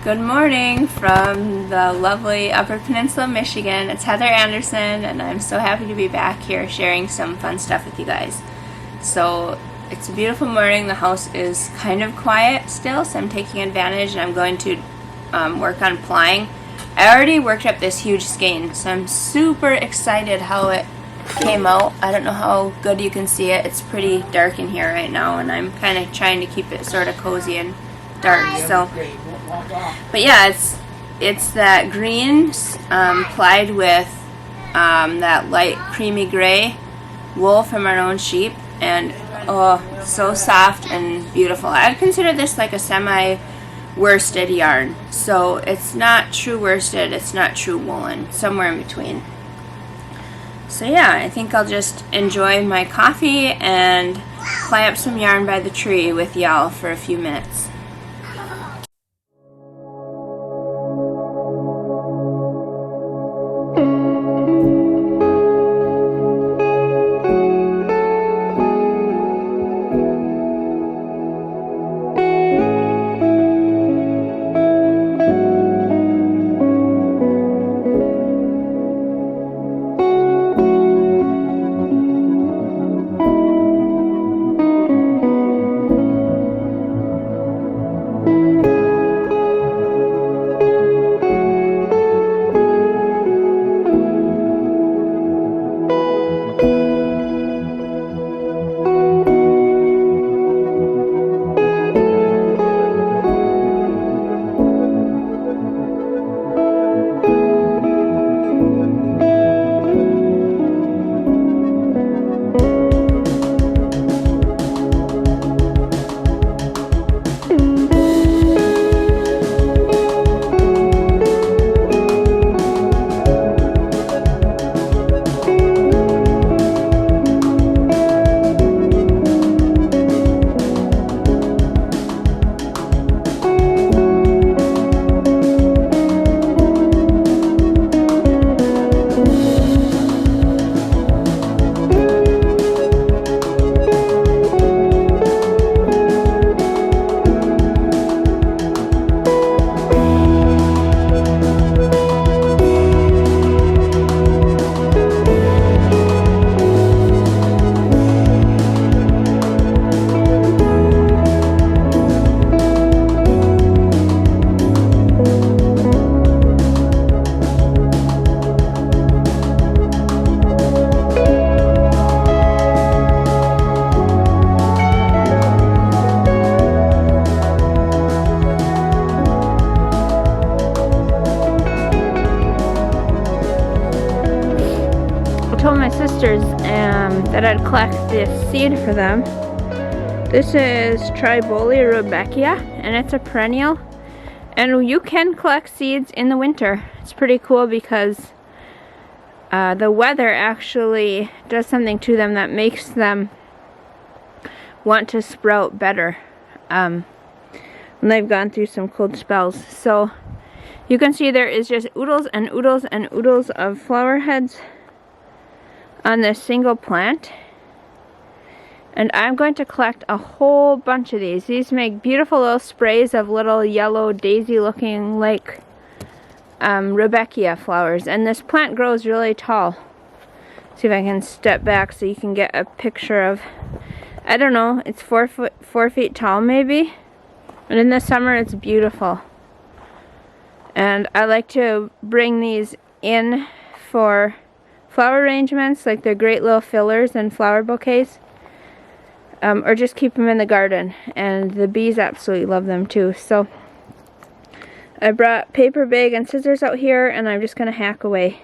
Good morning from the lovely Upper Peninsula, Michigan. It's Heather Anderson, and I'm so happy to be back here sharing some fun stuff with you guys. So it's a beautiful morning. The house is kind of quiet still, so I'm taking advantage, and I'm going to work on plying. I already worked up this huge skein, so I'm super excited how it came out. I don't know how good you can see it. It's pretty dark in here right now, and I'm kind of trying to keep it sort of cozy and dark. So, but yeah, it's that green plied with that light creamy gray wool from our own sheep, and oh, so soft and beautiful. I'd consider this like a semi worsted yarn. So it's not true worsted, it's not true woolen, somewhere in between. So yeah, I think I'll just enjoy my coffee and ply up some yarn by the tree with y'all for a few minutes. Told my sisters that I'd collect this seed for them. This is Tribolia rudbeckia, and it's a perennial, and you can collect seeds in the winter. It's pretty cool because the weather actually does something to them that makes them want to sprout better when they've gone through some cold spells. So you can see there is just oodles and oodles and oodles of flower heads on this single plant, and I'm going to collect a whole bunch of these. These make beautiful little sprays of little yellow daisy looking like rudbeckia flowers, and this plant grows really tall. See if I can step back so you can get a picture of, I don't know, it's 4 feet tall maybe, and in the summer it's beautiful. And I like to bring these in for flower arrangements, like they're great little fillers and flower bouquets, or just keep them in the garden, and the bees absolutely love them too. So I brought paper bag and scissors out here, and I'm just going to hack away.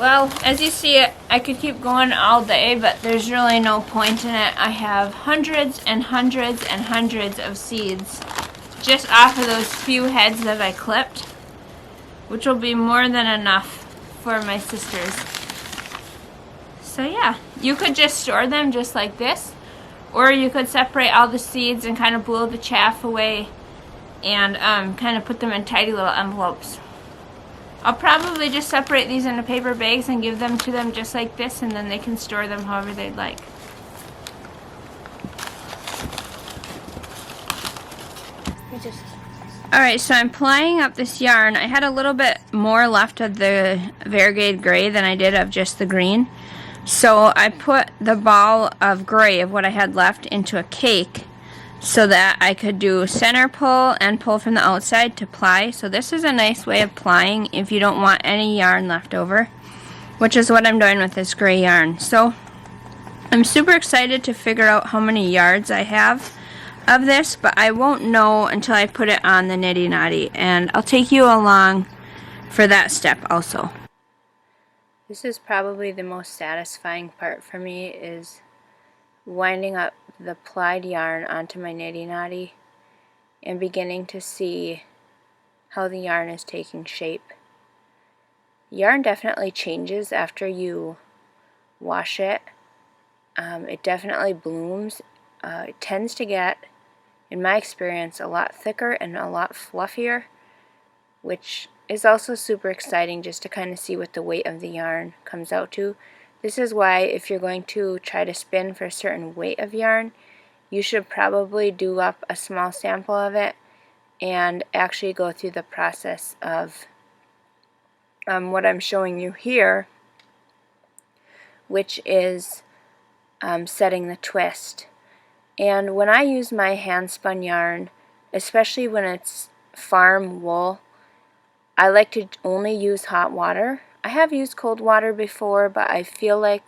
Well, as you see, I could keep going all day, but there's really no point in it. I have hundreds and hundreds and hundreds of seeds just off of those few heads that I clipped, which will be more than enough for my sisters. So yeah, you could just store them just like this, or you could separate all the seeds and kind of blow the chaff away and kind of put them in tidy little envelopes. I'll probably just separate these into paper bags and give them to them just like this, and then they can store them however they'd like. Alright, so I'm plying up this yarn. I had a little bit more left of the variegated gray than I did of just the green. So I put the ball of gray of what I had left into a cake so that I could do center pull and pull from the outside to ply. So this is a nice way of plying if you don't want any yarn left over, which is what I'm doing with this gray yarn. So I'm super excited to figure out how many yards I have of this, but I won't know until I put it on the Nitty Knotty, and I'll take you along for that step also. This is probably the most satisfying part for me, is winding up the plied yarn onto my Nitty Knotty and beginning to see how the yarn is taking shape. Yarn definitely changes after you wash it. It definitely blooms. It tends to get, in my experience, a lot thicker and a lot fluffier, which is also super exciting just to kind of see what the weight of the yarn comes out to. This is why if you're going to try to spin for a certain weight of yarn, you should probably do up a small sample of it and actually go through the process of what I'm showing you here, which is setting the twist. And when I use my hand spun yarn, especially when it's farm wool, I like to only use hot water. I have used cold water before, but I feel like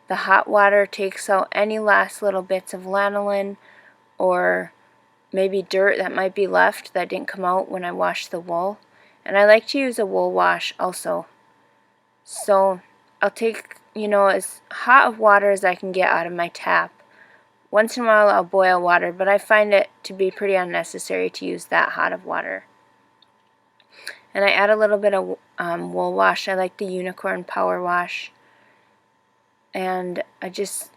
the hot water takes out any last little bits of lanolin or maybe dirt that might be left that didn't come out when I washed the wool. And I like to use a wool wash also. So I'll take, as hot of water as I can get out of my tap. Once in a while I'll boil water, but I find it to be pretty unnecessary to use that hot of water. And I add a little bit of wool wash. I like the Unicorn Power Wash. And I just,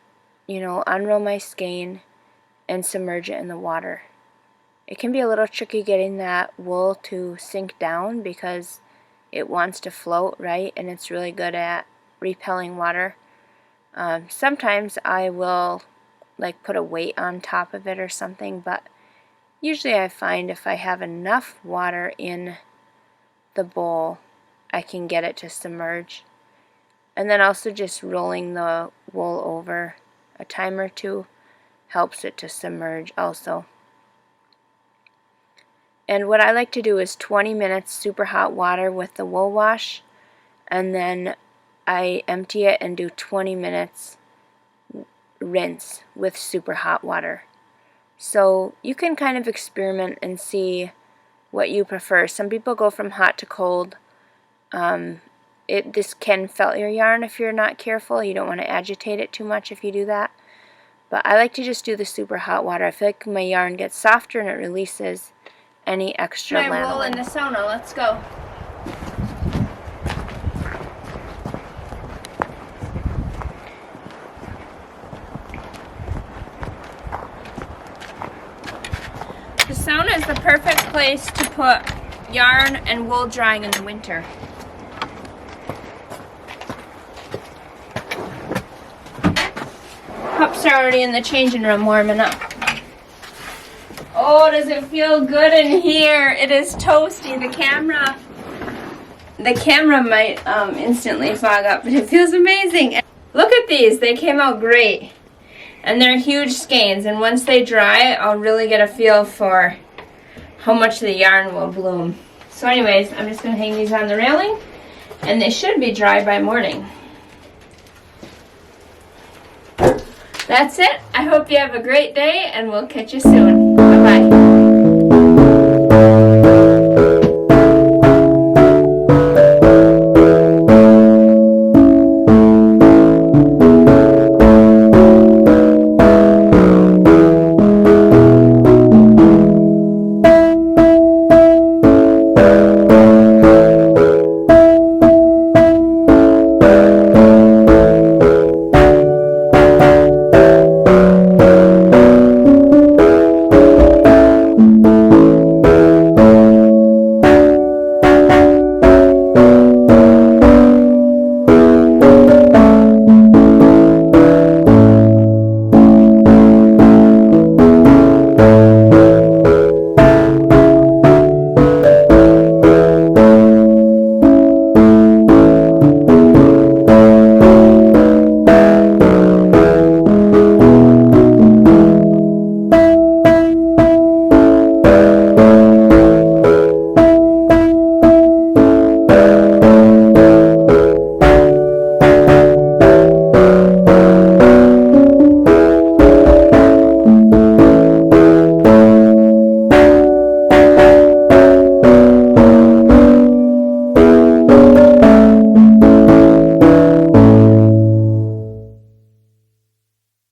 unroll my skein and submerge it in the water. It can be a little tricky getting that wool to sink down because it wants to float, right? And it's really good at repelling water. Sometimes I will put a weight on top of it or something, but usually I find if I have enough water in the bowl, I can get it to submerge. And then also just rolling the wool over a time or two helps it to submerge also. And what I like to do is 20 minutes super hot water with the wool wash, and then I empty it and do 20 minutes rinse with super hot water. So you can kind of experiment and see what you prefer. Some people go from hot to cold. This can felt your yarn if you're not careful. You don't want to agitate it too much if you do that. But I like to just do the super hot water. I feel like my yarn gets softer and it releases any extra lanolin. My wool in the sauna. Let's go. The sauna is the perfect place to put yarn and wool drying in the winter. Pups are already in the changing room warming up. Oh, does it feel good in here? It is toasty. The camera might instantly fog up, but it feels amazing. Look at these. They came out great. And they're huge skeins, and once they dry, I'll really get a feel for how much the yarn will bloom. So anyways, I'm just going to hang these on the railing, and they should be dry by morning. That's it. I hope you have a great day, and we'll catch you soon.